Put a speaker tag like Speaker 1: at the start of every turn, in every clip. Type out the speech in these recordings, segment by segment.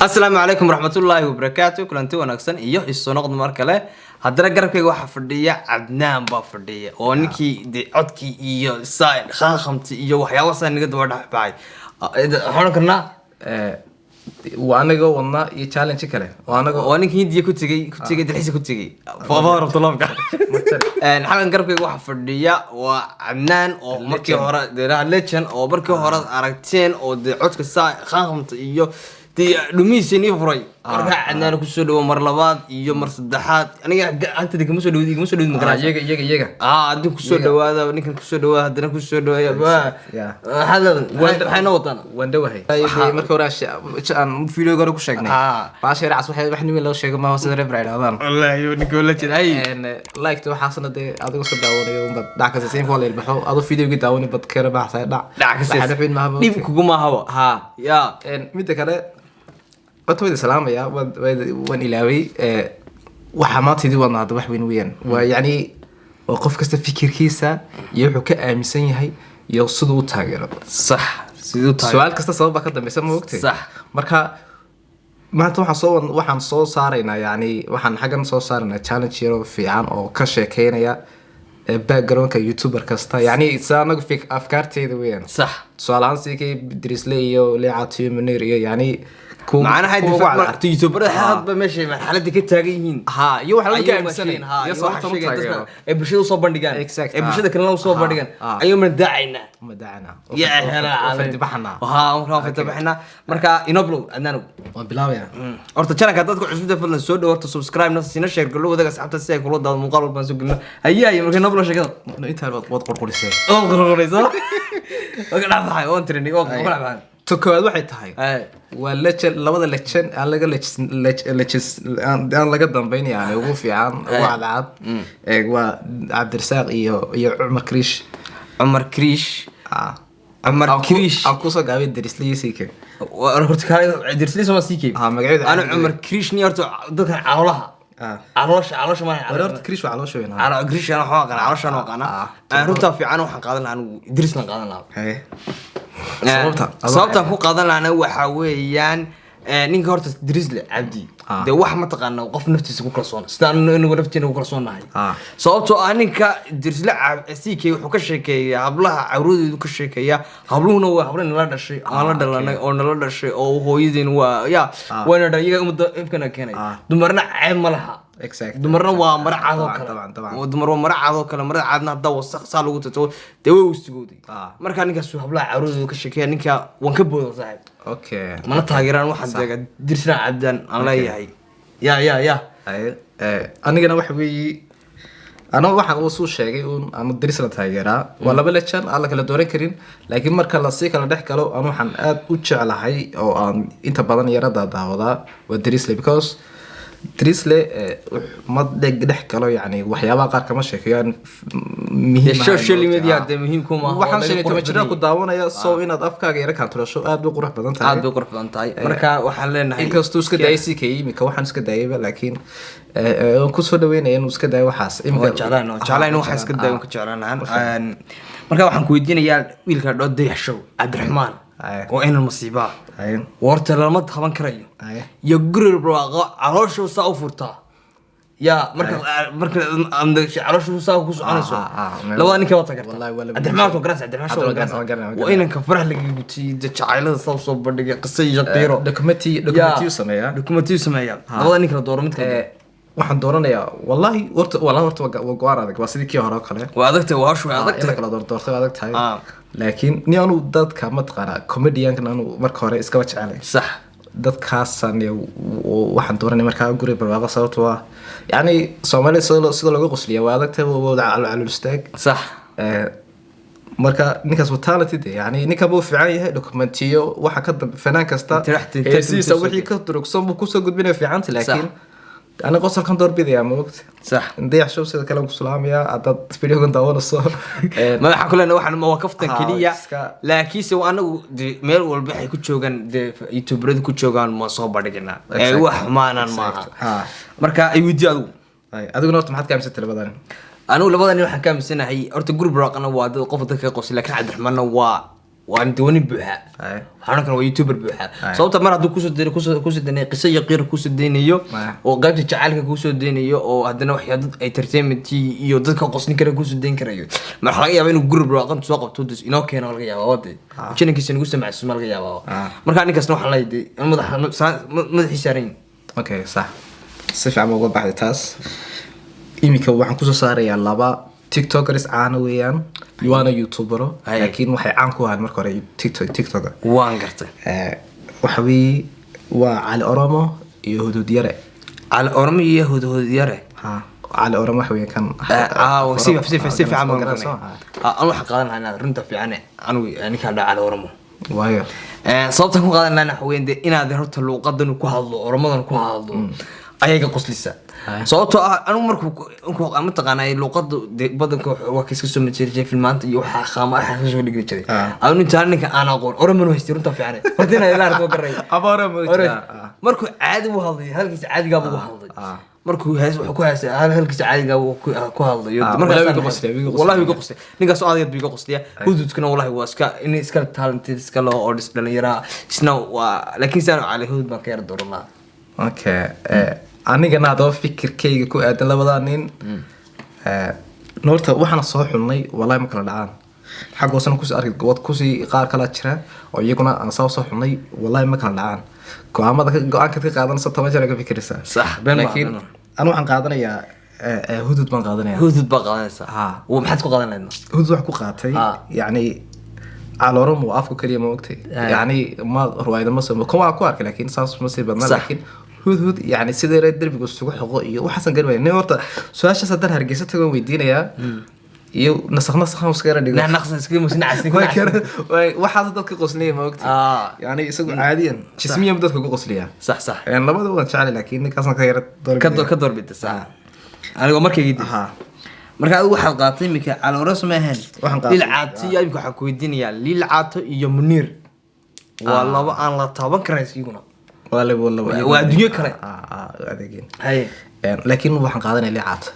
Speaker 1: السلام عليكم ورحمة الله وبركاته. كلنتي وناكسن iyo isu noqdo mar kale hadana garabkayga waxa fadhiya Cabnaan baa fadhiya oo ninkii codkii iyo saayn khamti iyo waxyaabo saan naga daba dhaxbay waxaan karnaa
Speaker 2: waanaga wadna iyo challenge kale
Speaker 1: oo ninkii Hindiya ku tagay dalxiis ku tagay fawar talabka xalan garabkayga waxa fadhiya waa Cabnaan oo markii hore legend oo markii hore aragteen oo codka saayn khamti iyo dhumiiseen iyo furay marka Cabnaan ku soo dhawo mar labaad iyo mar saddexaad aniga anta digma soo dhawo magara
Speaker 2: iyaga
Speaker 1: adii ku soo dhawaada ninkan ku soo dhawaada hadana ku soo dhawaaya hada waxay noqotaan
Speaker 2: wandawahay marka hore aan video gaar ku sheegnay baashir cas waxay wax nimin loo sheegay ma sida rebride adan
Speaker 1: wallahi ninkoo la jiray
Speaker 2: like to waxa sanade adigu soo daawanayo umad dhac ka seen fool ilbaxo adu video daawani bad kara baaxay dhac
Speaker 1: ka seen dib kugu ma habo ya
Speaker 2: midda kale أتوقع السلام يا ونيلاوي وحماتي وانا هذا وحوين وين ويعني وقف كست فكر كيسة يحكي أمسين هاي يوصلوا تاجر
Speaker 1: صح
Speaker 2: سؤال كست صوب كده بيسموه وقتي
Speaker 1: صح
Speaker 2: مركها ما توح صون وحن صو صارينا يعني وحن حاجة صو صارنا challenge يرو في عن أو كشة كينا يا باك كيوتيوبر كستا يعني سأنا في أفكار تيجي وين
Speaker 1: صح
Speaker 2: سؤال عن سيكي بدرس لي ولي عطيه منير يعني
Speaker 1: معنا هاي دفعت يوتيوبر حاب ماشي مرحلة كده تاجيين
Speaker 2: ها يو حلو كام سنة يا صح
Speaker 1: تمام بشيء صوب بندقان بشيء كنا صوب بندقان أيوم مدعينا يا هلا
Speaker 2: فردي بحنا
Speaker 1: ها فردي بحنا مركا ينبلو أنا
Speaker 2: بلاوي
Speaker 1: أرت شانك هتدخل عشان تفضل السود وأرت سبسكرايب نفس الشيء نشر كله وده سحبت الساعة كله ده مقارنة بنسوق لنا هيا مركا نبلو شكل
Speaker 2: أنت هالوقت قرقري ساعة
Speaker 1: قرقري صح وكلام هاي وانترني وكلام هاي
Speaker 2: تكواد واحد هاي ولكن لبض لكن أنا لقى ضمبين يعني وفي عن وعلى وعبد الرزاق iyo عمر كريش عمر كريش أنكوسا قاعد يدرس لي سيكين
Speaker 1: ورحت كاري يدرس لي سما سيكين أنا عمر كريش نيرتو ضد علىها علىش ما
Speaker 2: ورحت كريش وعلىش وين
Speaker 1: على كريش أنا حاقن علىش أنا وقنا رحت في عنو حقادنا عنو درسنا قادنا sababtan ku qaadan laana waxa weeyaan ninka horta Drisle Cabdi de wax ma taqaano qof naftiisa ku kalsoon sidaan inuu naftiina ku kalsoonahay sababtoo ah ninka Drisle CK wuxuu ka sheekeeyaa hablaha awroodeedu ka sheekeeyaa habluhuna waa hablo la dhashay aan la dhalanay oo nala dhashay oo hooyadeen waa wana dhayiga umada ifkana keenay dumarna ceeb ma laha dumarna waa maracado kale dumar waa maracado kale maracadna hadda wasaq saa lagu tato de way usigooday marka ninkaas hablaha awroodeedu ka sheekeeyaa ninka waan ka boodo saaxib
Speaker 2: okay
Speaker 1: mana taageeraan waxaan deega dirsana Cabdaan aan leeyahay ya
Speaker 2: anigana wax weey ana waxaan uu soo sheegay aan dirsana taageeraa waa laba lejan alla kala dooran karin laakiin marka la sii kala dhex galo aan waxaan aad u jeclahay oo aan inta badan yarada daawada waa Drisle because Drisle ma dhex galo yani waxyaabaha qaar kama sheekayaan
Speaker 1: muhiim ah social media de muhiim kuma
Speaker 2: waxaan sheegay kama jiraan ku daawanaya soo inaad afkaaga yara kantarasho aad u qurux badan
Speaker 1: tahay marka waxaan leenahay
Speaker 2: inkastoo iska daayay ka imika waxaan iska daayay laakiin ku soo dhaweynaya inuu iska daayo waxaas
Speaker 1: imika jeclaan waxa iska daayo ku jeclaanaan marka waxaan ku weydiinayaa wiilka Dayaxshow Cabdiraxmaan oo in musiiba warta lama taban karayo ya gurur barwaaqo caloosho saa u furtaa ya marka caloosho saa ku soconayso labada ninka wata karta Cabdiraxmaan oo Cabdiraxmaan waa inanka farax laga gutiyay jacaylada soo bandhigay qisay jaqiro
Speaker 2: documentary
Speaker 1: sameeyaa labada ninka la dooro mid kale
Speaker 2: waxaan dooranayaa wallahi horta waa go'aan adag waa sidii kii hore kale
Speaker 1: waa adagtay waa shu adagtay
Speaker 2: kala doortay adag tahay laakiin ni aanu dadka ma taqaana comedian kan aanu marka hore iska jecelahay
Speaker 1: sax
Speaker 2: dadkaasan waxaan dooranay marka guri barwaaqo sababtoo ah yani Soomaaliya sida lagu qosliyo waa adagtay wada calul istaag
Speaker 1: sax
Speaker 2: marka ninkaas waa talented yani ninka buu fiican yahay documentiyo waxa ka fanaan kasta heesiisa wixii ka durugsan buu ku soo gudbinayaa fiicanta laakiin أنا قصر كان دور بيدي يا موقت
Speaker 1: صح
Speaker 2: نضيع شو سيد كلام سلام يا عدد فيديو كنت أول الصور
Speaker 1: ما حكوا لنا واحد مواقف تنكيلية لكن سو أنا ميل والبحي كنت شوغان يوتيوبر كنت شوغان ما صوب بدينا أيوة ما أنا ما مركا أيودي
Speaker 2: أدو نورت ما حد كام ست لبدان
Speaker 1: أنا لبدان يروح كام سنة هي أرت جروب راق أنا واد قفة كي قصي لكن عبد الرحمن waa diwaani buuxa waxaan kan waa youtuber buuxa sababta mar hadduu kusoo deenay qiso iyo qiir kusoo deenayo oo qaybta jacaylka kusoo deenayo oo haddana wax dad entertainment iyo dadka qosni kara kusoo deen karayo marka laga yaabo inuu group raaqan soo qabto dus inoo keeno laga yaabo wada jinkiisa nagu samacso laga yaabo marka ninkaasna waxa la yidhi madaxiisa saaran
Speaker 2: okay sax si fiican uga baxday taas imika waxaan kusoo saarayaa laba tiktokers caan weeyaan waana youtubero laakiin waxay caan ku ahaan marka hore tiktok
Speaker 1: waan gartay
Speaker 2: waxa weeye waa Cali Oromo iyo Hudud Yare
Speaker 1: Cali Oromo iyo Hudud Yare
Speaker 2: Cali Oromo waxa weeye kan
Speaker 1: si fiican ma garanay aan wax qaadanaynaa runta fiican anigu ninka Cali Oromo
Speaker 2: waayo
Speaker 1: sababta ku qaadanayna waxa weeye inaad horta luuqadan ku hadlo Oromadan ku hadlo ayaga qoslisa sababtoo ah anigu markuu ama taqaanay luuqada badanka waa kiiska soo majeerjay filmaanta iyo waxa qaama ah soo dhigi jiray anu inta ninka aan aqoon Oromo haystii runta fiican hortina ilaa arko garay
Speaker 2: Oromo
Speaker 1: markuu caadi u hadlay halkiisa caadiga buu hadlay markuu wuxuu ku haysay halkiisa caadiga uu ku hadlayo wallahi uga qosay ninkaas aad biga qosliya hududkana wallahi waa iska talented iska loo ordis dhalinyara isna waa laakiin saan Cali Hudud baan ka yar dooranaa
Speaker 2: okay anigana hadaba fikirkayga ku aadan labada nin noorta waxaan soo xulnay wallahi ma kala dhacaan xaqoosan ku soo arkay wad ku sii qaar kala jira oo iyaguna aan soo xulnay wallahi ma kala dhacaan go'aanka ka qaadanaysa 10 jeer ka fikiraysa
Speaker 1: sax
Speaker 2: laakiin anu waxaan qaadanayaa Hudud baan qaadanayaa
Speaker 1: Hudud baan qaadanaysaa oo maxaad ku qaadanayna
Speaker 2: Hudud wax ku qaatay yani Cali Oromo afku kaliya ma ogtay yani ma ruwaayada ma soo kuma ku arkay laakiin saas ma sii badna laakiin Hudud yani sidee reer darbiga isugu xoqo iyo waxaan garmay nin horta su'aasha sadar hargeysa tago weydiinaya iyo nasaqna iska dhigo
Speaker 1: naqsan iska musna casni
Speaker 2: waxa dadka qosliya ma ogtay yani isagu caadiyan jismiyan dadka ku qosliya
Speaker 1: sax
Speaker 2: yani labada waan jecel laakiin ninkaasna ka yar
Speaker 1: doorbida sax aniga markayga marka adigu waxaad qaatay imika Cali Oromo ma ahan lilcaato iyo imika waxa ku weydiinaya lilcaato iyo Munir waa laba aan la taaban karay isaguna waa adduunyo kale
Speaker 2: adeegin laakiin waxaan qaadanay
Speaker 1: lilcaato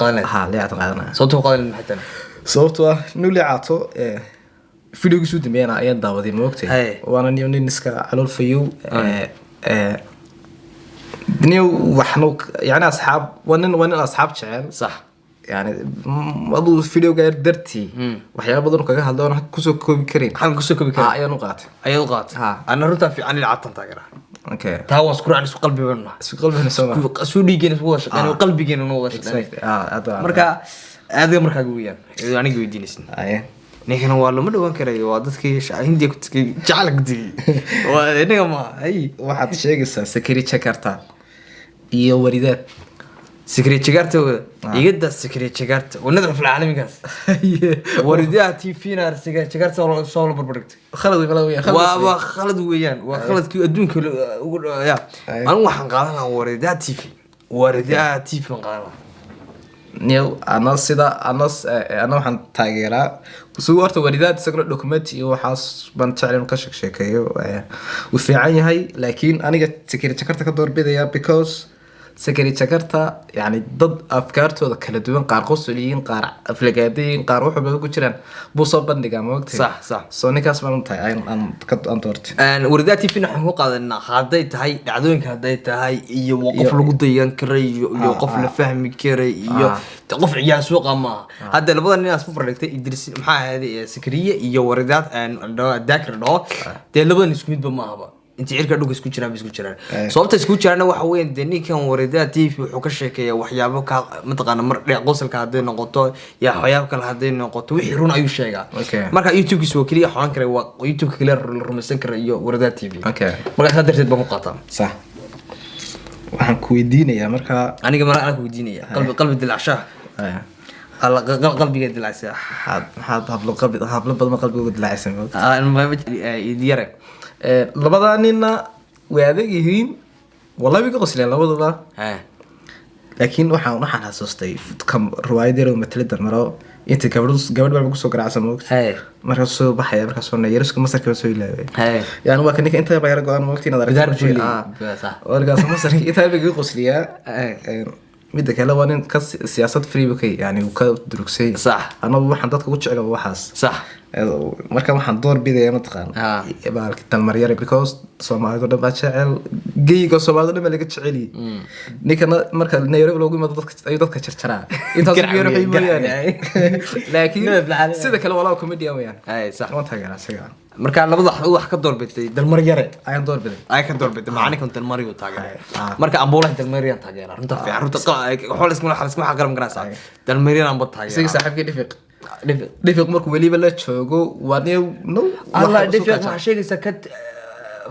Speaker 1: qaadanay
Speaker 2: lilcaato qaadanay
Speaker 1: sababtoo qaadanay maxay
Speaker 2: sababtoo ah lilcaato fiidiyowga soo dambeeyana ayaan daawaday ma ogtay waana nin iska calool fayow دنيو وحنو يعني أصحاب ونن أصحاب شعر
Speaker 1: صح
Speaker 2: يعني أضو فيديو غير درتي وحياة بدون كذا هذا أنا كوسو كوبي كريم
Speaker 1: حن كوسو كوبي كريم
Speaker 2: أي نقاط
Speaker 1: أنا رنت في عن العطن تاجره
Speaker 2: أوكي
Speaker 1: تهوى سكر عن سو قلبي بنا
Speaker 2: سو قلبي نسمع
Speaker 1: سو ديجين سوش يعني قلبي جين نوش مركا هذا مركا قويا يعني قوي دينسن ninkan waa lama dhawan karayo waa dadkii Hindiya ku jacayl gudigi waa inaga ma ay
Speaker 2: waxaad sheegaysaa Sakari Jakarta iyo waridaad
Speaker 1: Sakari Jakarta igada Sakari Jakarta ونظر في العالم كاس waridaad TV-na Sakari Jakarta soo la barbardhigtay khalad weeyaan waa khaladkii adduunka ya aan waxaan qaadanaa waridaad TV qaadanaa
Speaker 2: نيو أنا سيدا أنا وحن تاجرة وصورت وردات سكر دوكمنت وحاس بنتعلم كشك شيء وفي عيني هاي لكن أنا جت سكرت شكرت كدور بداية because سكرت شكرتها يعني ضد أفكارته ذكر دوين قار قصولين قار أفلقادين قار روح بدو كشرن بوصل بندق عم وقت
Speaker 1: صح
Speaker 2: سونيك أسمع متاعي أنا كنت أنطرت
Speaker 1: ورداتي فينا حقوق هذا هاديت هاي عدوين هاديت هاي يوقف لقضيان كري يوقف لفهم كري يوقف عيال سوق ما هذا اللي بدنا الناس مفرقت يدرس محا هذه سكرية وردات ذاكر ده ده اللي بدنا نسكت بماها انت عيرك دوق isku jiraan sababta isku jiraana waxa weyn ninkan waridaa TV wuxuu ka sheekeeyaa waxyaabo ka mataqaana mar dhinac qosolka haday noqoto ya waxyaabo kale haday noqoto wixii run ayuu sheegaa marka YouTube-kiisu waa kaliya xoran karay waa YouTube-ka kaliya rumaysan karay iyo waridaa TV marka ka darteed baan ku qaataa
Speaker 2: sax waxaan ku weydiinayaa marka
Speaker 1: aniga mar aan ku weydiinayaa qalbi dilacasha qalbiga dilacaysa
Speaker 2: had hablo badan qalbiga dilacaysa
Speaker 1: ma idiyare
Speaker 2: labada ninna way adag yihiin wallahi ka qosleen labadaba laakiin waxaan xasuustay kam riwaayadero matalada maro inta gabadh baa ku soo garaacsan moogtay markaas soo baxay markaas soo yeeriska masarka soo ilaaway yani waa kan inta baa yar go'aan moogtay inaad aragto wargaas masarka inta baa qosliya mid kale waa nin ka siyaasad free bukay yani uu ka durugsay
Speaker 1: sax
Speaker 2: anagu waxaan dadka u jecel waxaas
Speaker 1: sax
Speaker 2: marka waxaan door bidaya mataqaan baalki dalmaryare because Soomaalidu dhan baa jecel geyga Soomaalidu dhan baa laga jecel yahay ninkana marka Nairobi loogu yimaado dadka jarjaraa intaas biyo waxay mooyaan laakiin sida kale walaa comedian weeyaan
Speaker 1: ay sax
Speaker 2: waan taageeraa isaga
Speaker 1: marka labada wax ka doorbitay dalmaryare
Speaker 2: ayaan door biday
Speaker 1: ay ka doorbitay macna dalmaryo taageeray marka ambulan dalmaryan taageeraa runta fiican runta waxa garan garaysaa dalmaryan aan bad taageeraa
Speaker 2: isaga saaxiibkii dhifiq markuu weliba la joogo waa no
Speaker 1: Allah dhifiq waxa sheegaysa ka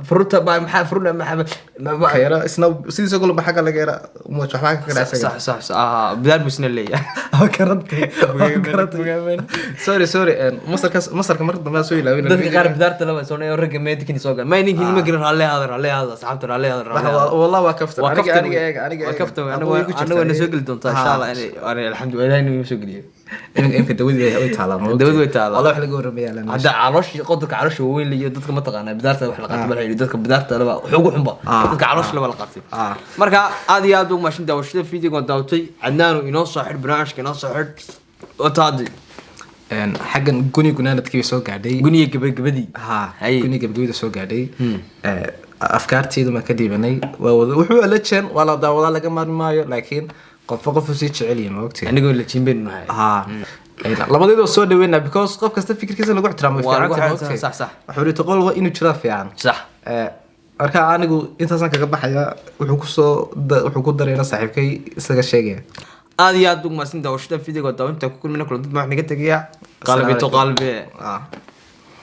Speaker 1: fruta ba maxaa fruta maxaa
Speaker 2: khayra isna sidii soo baxaga laga yara waxba ka gadasay
Speaker 1: صح bidaar busna leeyahay
Speaker 2: karantay sorry masarka mar dambe soo ilaawin
Speaker 1: dadka qaar bidaarta laba soo neeyo rag meedkin soo gal ma ninkin ma garan raalli hada saxabta raalli hada
Speaker 2: wallahi waa kaftan aniga
Speaker 1: kaftan aniga na soo gali doonta insha Allah alxamdulillah inuu soo galiyo
Speaker 2: inka dawladda way taalaan
Speaker 1: dawladda way taalaan
Speaker 2: wallahi wax laga waramayaa
Speaker 1: hada caloosh qodka caloosh weyn leeyo dadka ma taqaana bidaarta wax la qabto dadka bidaarta laba xoog xunba dadka caloosh laba la qabtay marka aad iyo aad ugu maashin daawashada fiidiga daawtay cadnaan inoo soo xir barnaamijka inoo soo xir oo taadi
Speaker 2: xaggan gunaanadkii soo gaadhay
Speaker 1: guniga gabagabadii
Speaker 2: guniga gabagabada soo gaadhay afkaarteedu ma ka diibanay wuxuu la jeen wala daawada laga maarmaayo laakiin qof si jecel yahay ma ogtay
Speaker 1: anigoo la jimbin nahay
Speaker 2: labadeedo soo dhaweynaa because qof kasta fikirkiisa lagu ixtiraamo fiican
Speaker 1: sax
Speaker 2: wuxuu ri toqol waa inuu jira fiican
Speaker 1: sax
Speaker 2: marka anigu intaasan kaga baxaya wuxuu ku dareena saaxiibkay isaga sheegaya
Speaker 1: aad iyo aad ugu maasin daawashada fiidiga daawinta ku kulmina kula dad ma wax naga tagaya qalbi to qalbi